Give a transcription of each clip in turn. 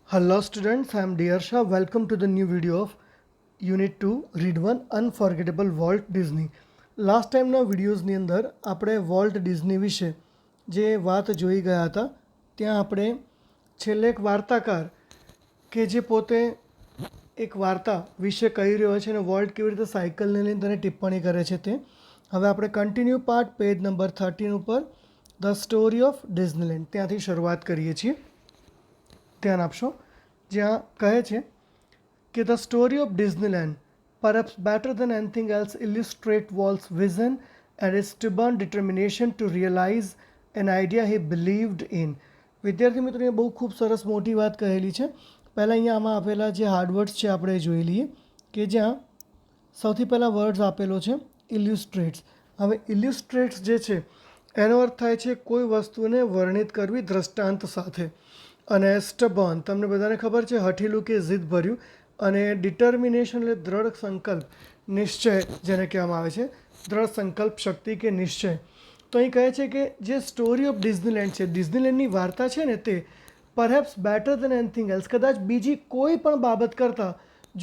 Hello students, I am Diyarsha. Welcome to the new video of Unit 2 Read 1 Unforgettable Walt Disney. Last ટાઈમના વિડીયોઝની અંદર આપણે Walt Disney વિશે જે વાત જોઈ ગયા હતા ત્યાં આપણે છેલ્લે એક વાર્તાકાર કે જે પોતે એક વાર્તા વિશે કહી રહ્યો છે અને વોલ્ટ કેવી રીતે સાયકલને લઈને તેને ટિપ્પણી કરે છે તે હવે આપણે કન્ટિન્યુ પાર્ટ પેજ નંબર 13 ઉપર ધ સ્ટોરી ઓફ ડિઝનીલેન્ડ ત્યાંથી શરૂઆત કરીએ છીએ. ધ્યાન આપશો જ્યાં કહે છે કે the story of Disneyland perhaps better than anything else illustrate Walt's vision and his stubborn determination to realize an idea he believed in. વિદ્યાર્થી મિત્રો અહીંયા બહુ ખૂબ સરસ મોટી વાત કહેલી છે. પહેલાં અહીંયા આમાં આપેલા જે હાર્ડવર્ડ્સ છે આપણે જોઈ લઈએ કે જ્યાં સૌથી પહેલાં વર્ડ્સ આપેલો છે ઇલ્યુસ્ટ્રેટ્સ. હવે ઇલ્યુસ્ટ્રેટ્સ જે છે એનો અર્થ થાય છે કોઈ વસ્તુને વર્ણિત કરવી દ્રષ્ટાંત સાથે. અને સ્ટબર્ન તમને બધાને ખબર છે હઠીલું કે જીદ ભર્યું, અને ડિટર્મિનેશન એટલે દ્રઢ સંકલ્પ, નિશ્ચય જેને કહેવામાં આવે છે, દ્રઢ સંકલ્પ શક્તિ કે નિશ્ચય. તો અહીં કહે છે કે જે સ્ટોરી ઓફ ડિઝનીલેન્ડ છે, ડિઝનીલેન્ડની વાર્તા છે ને તે perhaps better than anything else, કદાચ બીજી કોઈ પણ બાબત કરતાં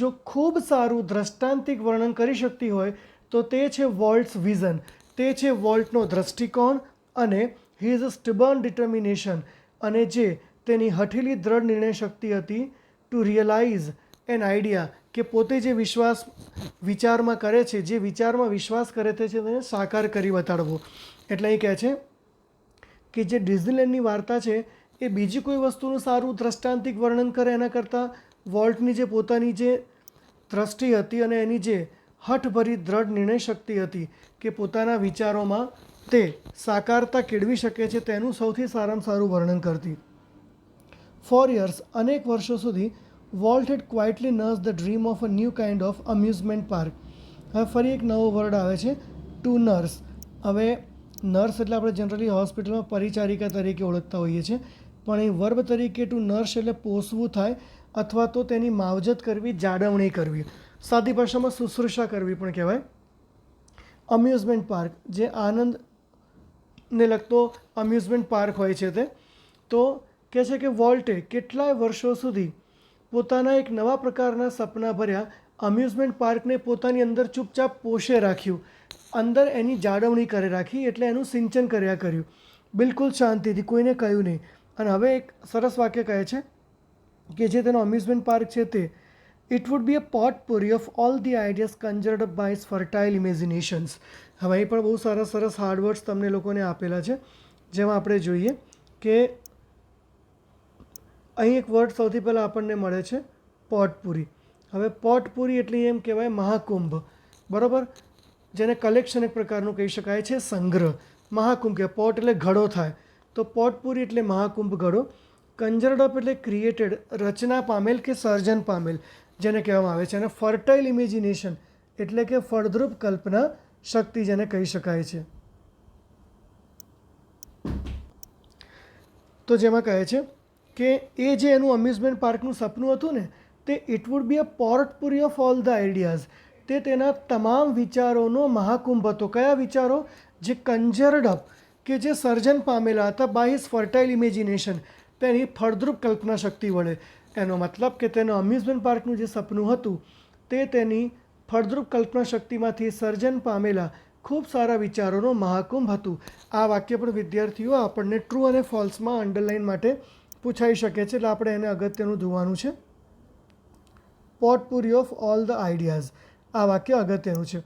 જો ખૂબ સારું દ્રષ્ટાંતિક વર્ણન કરી શકતી હોય તો તે છે વોલ્ટ્સ વિઝન, તે છે વોલ્ટનો દ્રષ્ટિકોણ અને હી ઇઝ અ સ્ટબર્ન ડિટર્મિનેશન, અને જે તેની હઠીલી દ્રઢ નિર્ણય શક્તિ હતી ટુ રિયલાઇઝ એન આઈડિયા, કે પોતે જે વિચારમાં કરે છે, જે વિચારમાં વિશ્વાસ કરે તે છે તેને સાકાર કરી બતાડવો. એટલે અહીં કહે છે કે જે ડિઝનીલેન્ડની વાર્તા છે એ બીજી કોઈ વસ્તુનું સારું દ્રષ્ટાંતિક વર્ણન કરે એના કરતાં વોલ્ટની જે પોતાની જે દ્રષ્ટિ હતી અને એની જે હઠભરી દ્રઢ નિર્ણય શક્તિ હતી કે પોતાના વિચારોમાં તે સાકારતા કેળવી શકે છે તેનું સૌથી સારામાં સારું વર્ણન કરતી. ફોર યર્સ, અનેક વર્ષો સુધી Walt had quietly nurse the dream of a new kind of amusement park. હવે ફરી એક નવો વર્ડ આવે છે ટુ નર્સ. હવે નર્સ એટલે આપણે જનરલી હોસ્પિટલમાં પરિચારિકા તરીકે ઓળખતા હોઈએ છીએ, પણ એ વર્બ તરીકે ટુ નર્સ એટલે પોષવું થાય અથવા તો તેની માવજત કરવી, જાળવણી કરવી, સાદી ભાષામાં શુશ્રૂષા કરવી પણ કહેવાય. અમ્યુઝમેન્ટ પાર્ક જે આનંદને લગતો અમ્યુઝમેન્ટ પાર્ક હોય છે તે તો કહે છે કે વોલ્ટે કેટલાય વર્ષો સુધી પોતાના એક નવા પ્રકારના સપના ભર્યા અમ્યુઝમેન્ટ પાર્કને પોતાની અંદર ચૂપચાપ પોષે રાખ્યું, અંદર એની જાળવણી કરે રાખી, એટલે એનું સિંચન કર્યા કર્યું, બિલકુલ શાંતિથી, કોઈને કહ્યું નહીં. અને હવે એક સરસ વાક્ય કહે છે કે જે તેનો અમ્યુઝમેન્ટ પાર્ક છે તે it would be a potpourri of all the ideas conjured up by his fertile imaginations. હવે અહીં પણ બહુ સરસ સરસ હાર્ડવર્ડ્સ તમને લોકોને આપેલા છે, જેમાં આપણે જોઈએ કે અહીં એક વર્ડ સૌથી પહેલાં આપણને મળે છે પોટપુરી. હવે પોટપુરી એટલે એમ કહેવાય મહાકુંભ, બરાબર, જેને કલેક્શન એક પ્રકારનું કહી શકાય છે, સંગ્રહ. મહાકુંભ કે પોટ એટલે ઘડો થાય, તો પોટપુરી એટલે મહાકુંભ ઘડો. કન્જર્ડ અપ એટલે ક્રિએટેડ, રચના પામેલ કે સર્જન પામેલ જેને કહેવામાં આવે છે, અને ફર્ટાઇલ ઇમેજિનેશન એટલે કે ફળદ્રુપ કલ્પના શક્તિ જેને કહી શકાય છે. તો જેમાં કહે છે કે એ જે એનું અમ્યુઝમેન્ટ પાર્કનું સપનું હતું ને તે it would be a potpourri of all the ideas, તે તેના તમામ વિચારોનો મહાકુંભ હતો. કયા વિચારો? જે કન્જર્ડ અપ કે જે સર્જન પામેલા હતા બાય હિઝ ફર્ટાઇલ ઇમેજિનેશન, તેની ફળદ્રુપ કલ્પના શક્તિ વડે. એનો મતલબ કે તેનું અમ્યુઝમેન્ટ પાર્કનું જે સપનું હતું તે તેની ફળદ્રુપ કલ્પના શક્તિમાંથી સર્જન પામેલા ખૂબ સારા વિચારોનો મહાકુંભ હતું. આ વાક્ય પણ વિદ્યાર્થીઓ આપણને ટ્રુ અને ફોલ્સમાં અંડરલાઇન માટે પૂછાઈ શકે છે, એટલે આપણે એને અગત્યનું જોવાનું છે. પોટપુરી ઓફ ઓલ ધ આઈડિયાઝ, આ વાક્ય અગત્યનું છે.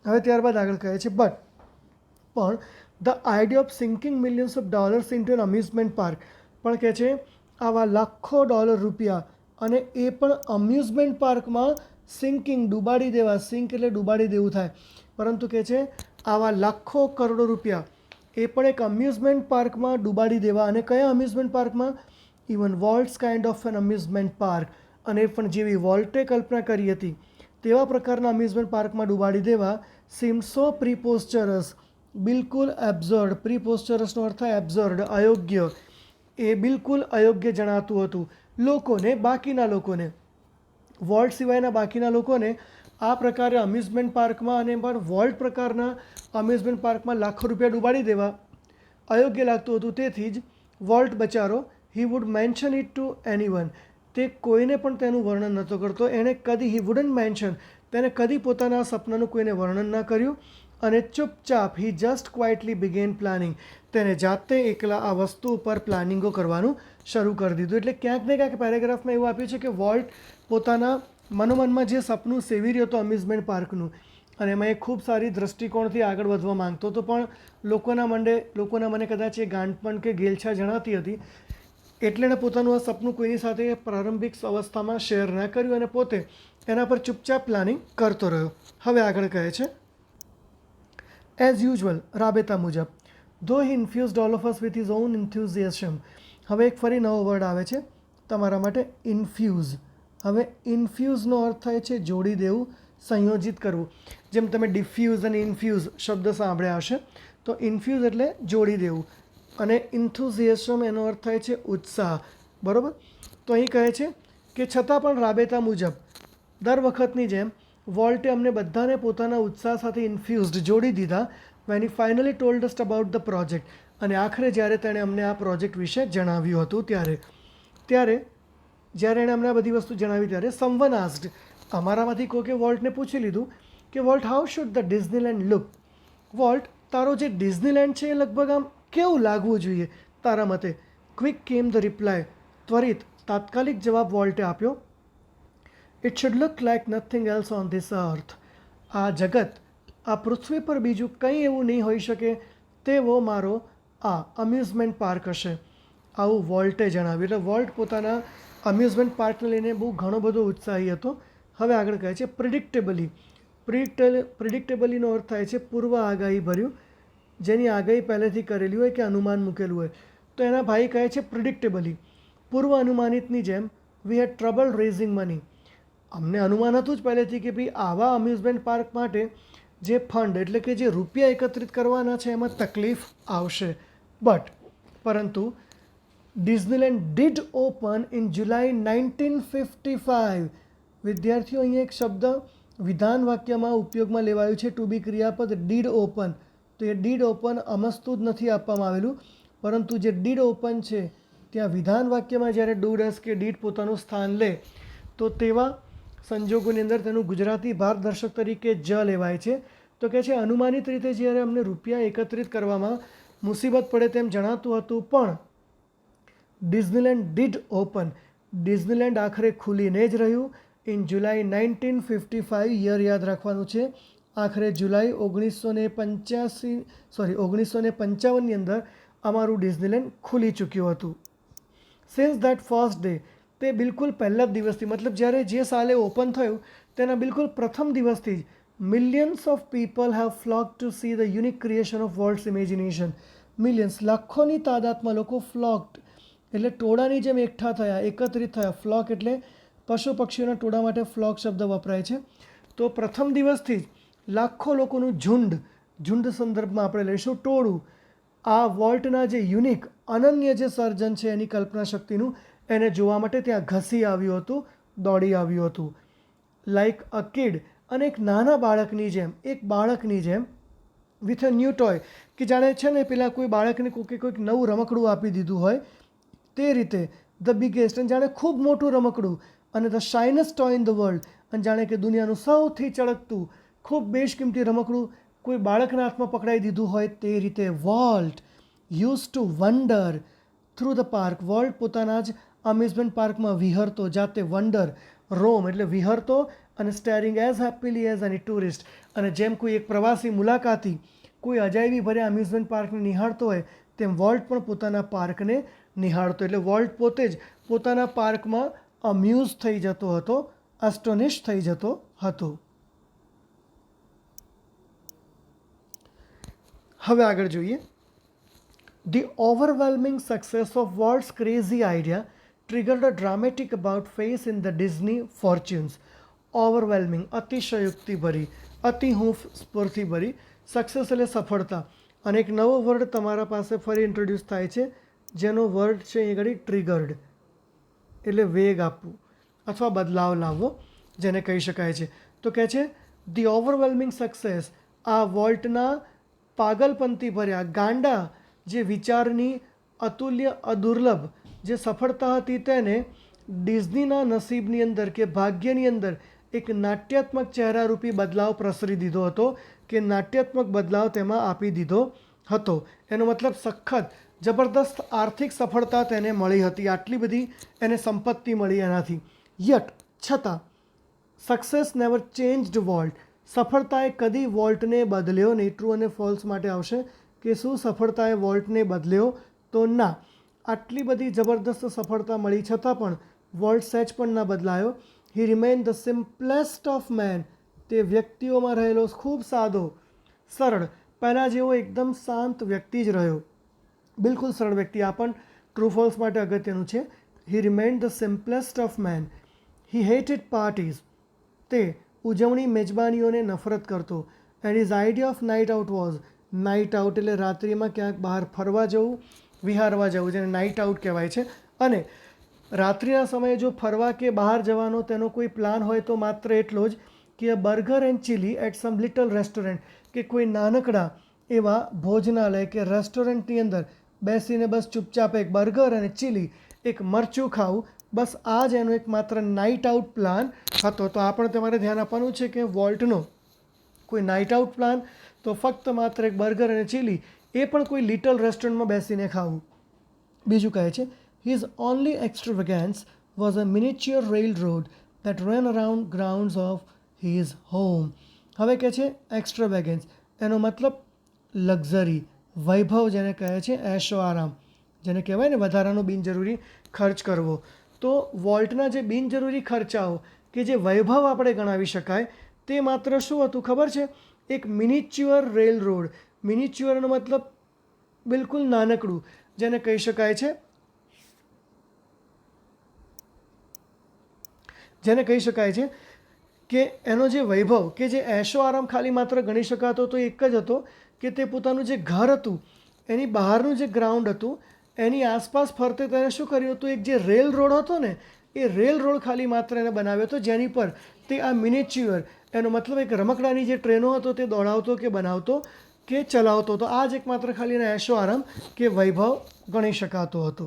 હવે ત્યારબાદ આગળ કહે છે પણ the idea of sinking millions of dollars into an amusement park, પણ કહે છે આવા લાખો ડોલર રૂપિયા અને એ પણ અમ્યુઝમેન્ટ પાર્કમાં સિંકિંગ ડૂબાડી દેવા, સિંક એટલે ડૂબાડી દેવું થાય, પરંતુ કહે છે આવા લાખો કરોડો રૂપિયા એ પણ એક અમ્યુઝમેન્ટ પાર્કમાં ડૂબાડી દેવા. અને કયા અમ્યુઝમેન્ટ પાર્કમાં? Even Walt's kind of an amusement park, અને પણ જેવી વોલ્ટે કલ્પના કરી હતી તેવા પ્રકારના અમ્યુઝમેન્ટ પાર્કમાં ડૂબાડી દેવા. સીમ સો પ્રીપોસ્ચરસ, બિલકુલ એબ્ઝર્ડ, પ્રીપોસ્ચરસનો અર્થ થાય એબ્ઝર્ડ, અયોગ્ય, એ બિલકુલ અયોગ્ય જણાતું હતું લોકોને, બાકીના લોકોને, વોલ્ટ સિવાયના બાકીના લોકોને આ પ્રકારે અમ્યુઝમેન્ટ પાર્કમાં અને પણ વોલ્ટ પ્રકારના અમ્યુઝમેન્ટ પાર્કમાં લાખો રૂપિયા ડૂબાડી દેવા અયોગ્ય લાગતું હતું. તેથી જ વોલ્ટ બચારો he would mention it to anyone, તે કોઈને પણ તેનું વર્ણન નહોતો કરતો. એણે કદી હી વુડન્ટ મેન્શન, તેને કદી પોતાના સપનાનું કોઈને વર્ણન ન કર્યું. અને ચૂપચાપ હી જસ્ટ ક્વાઇટલી બિગેન પ્લાનિંગ, તેને જાતે એકલા આ વસ્તુ ઉપર પ્લાનિંગો કરવાનું શરૂ કરી દીધું. એટલે ક્યાંક ને ક્યાંક પેરેગ્રાફમાં એવું આપ્યું છે કે વોલ્ટ પોતાના મનોમનમાં જે સપનું સેવી રહ્યો હતો અમ્યુઝમેન્ટ પાર્કનું, અને એમાં એ ખૂબ સારી દૃષ્ટિકોણથી આગળ વધવા માંગતો હતો, પણ લોકોના મને કદાચ એ ગાંડપણ કે ગેલછા જણાતી હતી, એટલે એણે પોતાનું આ સપનું કોઈની સાથે પ્રારંભિક અવસ્થામાં શેર ન કર્યું અને પોતે એના પર ચૂપચાપ પ્લાનિંગ કરતો રહ્યો. હવે આગળ કહે છે, એઝ યુઝ્યુઅલ, રાબેતા મુજબ, though he infused all of us with his own enthusiasm. હવે એક ફરી નવો વર્ડ આવે છે તમારા માટે, ઇન્ફ્યુઝ. હવે ઇન્ફ્યુઝનો અર્થ થાય છે જોડી દેવું, સંયોજિત કરવું. જેમ તમે ડિફ્યુઝ અને ઇન્ફ્યુઝ શબ્દ સાંભળ્યા હશે, તો ઇન્ફ્યુઝ એટલે જોડી દેવું, અને ઇન્થુઝિયાઝમ એનો અર્થ થાય છે ઉત્સાહ. બરાબર? તો અહીં કહે છે કે છતાં પણ રાબેતા મુજબ દર વખતની જેમ વોલ્ટે અમને બધાને પોતાના ઉત્સાહ સાથે ઇન્ફ્યુઝડ, જોડી દીધા. When he finally told us about the project, અને આખરે જ્યારે તેણે અમને આ પ્રોજેક્ટ વિશે જણાવ્યું હતું ત્યારે જ્યારે એણે અમને આ બધી વસ્તુ જણાવી ત્યારે સમવન આસ્ક્ડ, અમારામાંથી કોકે વોલ્ટને પૂછી લીધું કે volt, how should the Disneyland look? Volt, તારો જે ડિઝનીલેન્ડ છે એ લગભગ આમ કેવું લાગવું જોઈએ તારા મતે? ક્વિક કેમ ધ રિપ્લાય, ત્વરિત તાત્કાલિક જવાબ વોલ્ટે આપ્યો, it should look like nothing else on this અર્થ. આ જગત, આ પૃથ્વી પર બીજું કંઈ એવું નહીં હોઈ શકે તેવો મારો આ અમ્યુઝમેન્ટ પાર્ક હશે. આવું વોલ્ટે જણાવ્યું. એટલે વોલ્ટ પોતાના અમ્યુઝમેન્ટ પાર્કને લઈને બહુ ઘણો બધો ઉત્સાહી હતો. હવે આગળ કહે છે, પ્રિડિક્ટેબલી. પ્રિડિક્ટેબલીનો અર્થ થાય છે પૂર્વ આગાહી ભર્યું, જેની આગાહી પહેલેથી કરેલી હોય કે અનુમાન મૂકેલું હોય. તો એના ભાઈ કહે છે પ્રિડિક્ટેબલી, પૂર્વ અનુમાનિતની જેમ, વી હેડ ટ્રબલ રેઝિંગ મની. અમને અનુમાન હતું જ પહેલેથી કે ભાઈ આવા અમ્યુઝમેન્ટ પાર્ક માટે જે ફંડ એટલે કે જે રૂપિયા એકત્રિત કરવાના છે એમાં તકલીફ આવશે. પરંતુ ડિઝનીલેન્ડ ડીડ ઓપન ઇન જુલાઈ 1955. વિદ્યાર્થીઓ, અહીંયા એક શબ્દ વિધાન વાક્યમાં ઉપયોગમાં લેવાયું છે, ટુ બી ક્રિયાપદ ડીડ ઓપન. તો એ ડીડ ઓપન અમસ્તું જ નથી આપવામાં આવેલું, પરંતુ જે ડીડ ઓપન છે ત્યાં વિધાન વાક્યમાં જ્યારે ડુ ડસ કે ડીડ પોતાનું સ્થાન લે તો તેવા સંજોગોની અંદર તેનું ગુજરાતી ભારદર્શક તરીકે જ લેવાય છે. તો કહે છે અનુમાનિત રીતે જ્યારે અમને રૂપિયા એકત્રિત કરવામાં મુસીબત પડે તેમ જણાતું હતું, પણ ડિઝનીલેન્ડ ડીડ ઓપન, ડિઝનીલેન્ડ આખરે ખુલીને જ રહ્યું. ઇન જુલાઈ 1955, યર યાદ રાખવાનું છે, આખરે જુલાઈ 1955ની અંદર અમારું ડિઝનીલેન્ડ ખુલી ચૂક્યું હતું. સિન્સ દેટ ફર્સ્ટ ડે, તે બિલકુલ પહેલા જ દિવસથી, મતલબ જ્યારે જે સાલે ઓપન થયું તેના બિલકુલ પ્રથમ દિવસથી જ millions of people have flock to see the unique creation of world's imagination. Millions, લાખોની તાદાદમાં લોકો ફ્લોક્ડ એટલે ટોળાની જેમ એકઠા થયા, એકત્રિત થયા. ફ્લોક એટલે પશુ પક્ષીઓના ટોળા માટે ફ્લોક શબ્દ વપરાય છે. તો પ્રથમ દિવસથી જ લાખો લોકોનું ઝુંડ સંદર્ભમાં આપણે લઈશું ટોળું, આ વોલ્ટના જે યુનિક અનન્ય જે સર્જન છે એની કલ્પના શક્તિનું, એને જોવા માટે ત્યાં ઘસી આવ્યું હતું, દોડી આવ્યું હતું. લાઈક અ કિડ, અને એક નાના બાળકની જેમ, વિથ અ ન્યૂ ટોય, કે જાણે છે ને પેલા કોઈ બાળકને કોઈક નવું રમકડું આપી દીધું હોય તે રીતે. ધ બિગેસ્ટ, અને જાણે ખૂબ મોટું રમકડું, અને the shiniest toy in the world, અને જાણે કે દુનિયાનું સૌથી ચળકતું ખૂબ બેશકિંમતી રમકડું કોઈ બાળકના હાથમાં પકડાઈ દીધું હોય તે રીતે. Volt use to wonder through the park. Volt પોતાના જ અમ્યુઝમેન્ટ પાર્કમાં વિહરતો, જાતે વન્ડર, રોમ એટલે વિહરતો, અને સ્ટેરિંગ એઝ હેપીલી એઝ એની ટુરિસ્ટ, અને જેમ કોઈ એક પ્રવાસી મુલાકાતી કોઈ અજાયબી ભર્યા અમ્યુઝમેન્ટ પાર્કને નિહાળતો હોય તેમ વોલ્ટ પણ પોતાના પાર્કને નિહાળતો. એટલે વોલ્ટ પોતે જ પોતાના પાર્કમાં અમ્યુઝ થઈ જતો હતો, એસ્ટોનિશ થઈ જતો હતો. હવે આગળ જોઈએ. The overwhelming success of Walt's crazy idea triggered a dramatic about face in the Disney fortunes. Overwhelming, અતિશયોક્તિભરી, અતિહૂંફ સ્ફૂર્તિભરી. સક્સેસ એટલે સફળતા. અને એક નવો વર્ડ તમારા પાસે ફરી ઇન્ટ્રોડ્યુસ થાય છે, જેનો વર્ડ છે અહીં આગળ ટ્રિગર્ડ, એટલે વેગ આપવું અથવા બદલાવ લાવવો જેને કહી શકાય છે. તો કહે છે ધી ઓવરવેલ્મિંગ સક્સેસ, આ વોલ્ટના પાગલપંથી ભર્યા, ગાંડા જે વિચારની અતુલ્ય અદુર્લભ જે સફળતા હતી તેને ડિઝનીના નસીબની અંદર કે ભાગ્યની અંદર એક નાટ્યાત્મક ચહેરારૂપી બદલાવ પ્રસરી દીધો હતો, કે નાટ્યાત્મક બદલાવ તેમાં આપી દીધો હતો. એનો મતલબ સખત જબરદસ્ત આર્થિક સફળતા તેને મળી હતી, આટલી બધી એને સંપત્તિ મળી એનાથી. યટ છતાં સક્સેસ નેવર ચેન્જડ વોલ્ટ, સફળતાએ કદી વોલ્ટને બદલ્યો નહીં. ટ્રુ અને ફોલ્સ માટે આવશે કે શું સફળતાએ વોલ્ટને બદલ્યો? તો ના. આટલી બધી જબરદસ્ત સફળતા મળી છતાં પણ વોલ્ટ સહેજ પણ ના બદલાયો. He remain the simplest of man, તે વ્યક્તિઓમાં રહેલો ખૂબ સાદો, સરળ, પહેલાં જેવો એકદમ શાંત વ્યક્તિ જ રહ્યો, બિલકુલ સરળ વ્યક્તિ. આ પણ ટ્રુ ફોલ્સ માટે અગત્યનું છે. He remain the simplest of man. He hated parties, તે ઉજવણી મેજબાનીઓને નફરત કરતો. And his idea of night out was, night out એટલે રાત્રિમાં ક્યાંક બહાર ફરવા જવું, વિહારવા જવું, જેને નાઇટ આઉટ કહેવાય છે. અને રાત્રિના સમયે જો ફરવા કે બહાર જવાનો તેનો કોઈ પ્લાન હોય તો માત્ર એટલો જ કે burger and chilli at some little restaurant, કે કોઈ નાનકડા એવા ભોજનાલય કે રેસ્ટોરન્ટની અંદર બેસીને બસ ચૂપચાપ એક બર્ગર અને ચીલી, એક મરચું ખાવું, બસ આ જ એનો એક માત્ર નાઇટ આઉટ પ્લાન હતો. તો આ પણ તમારે ધ્યાન આપવાનું છે કે વોલ્ટનો કોઈ નાઇટ આઉટ પ્લાન તો ફક્ત માત્ર એક બર્ગર અને ચીલી, એ પણ કોઈ લિટલ રેસ્ટોરન્ટમાં બેસીને ખાવું. બીજું કહે છે, his only extravagance was a miniature railroad that run around grounds of his home. હવે કહે છે એક્સ્ટ્રાવેગન્સ, એનો મતલબ લક્ઝરી, વૈભવ જેને કહે છે, એશો આરામ, જેને કહેવાય ને વધારાનો બિનજરૂરી ખર્ચ કરવો. તો વોલ્ટના જે બિનજરૂરી ખર્ચાઓ કે જે વૈભવ આપણે ગણાવી શકાય તે માત્ર શું હતું ખબર છે? એક મિનિચ્યુઅર રેલ રોડ. મિનિચ્યુઅરનો મતલબ બિલકુલ નાનકડું, જેને કહી શકાય છે, જેને કહી શકાય છે કે એનો જે વૈભવ કે જે એશો આરામ ખાલી માત્ર ગણી શકાતો તો એક જ હતો કે તે પોતાનું જે ઘર હતું એની બહારનું જે ગ્રાઉન્ડ હતું એની આસપાસ ફરતે તેને શું કર્યું હતું, એક જે રેલ રોડ હતો ને એ રેલ રોડ ખાલી માત્ર એને બનાવ્યો હતો, જેની પર તે આ મિનિચ્યુઅર, એનો મતલબ એક રમકડાની જે ટ્રેનો હતો તે દોડાવતો કે બનાવતો કે ચલાવતો હતો. આ જ એકમાત્ર ખાલી એનો એશો આરામ કે વૈભવ ગણી શકાતો હતો.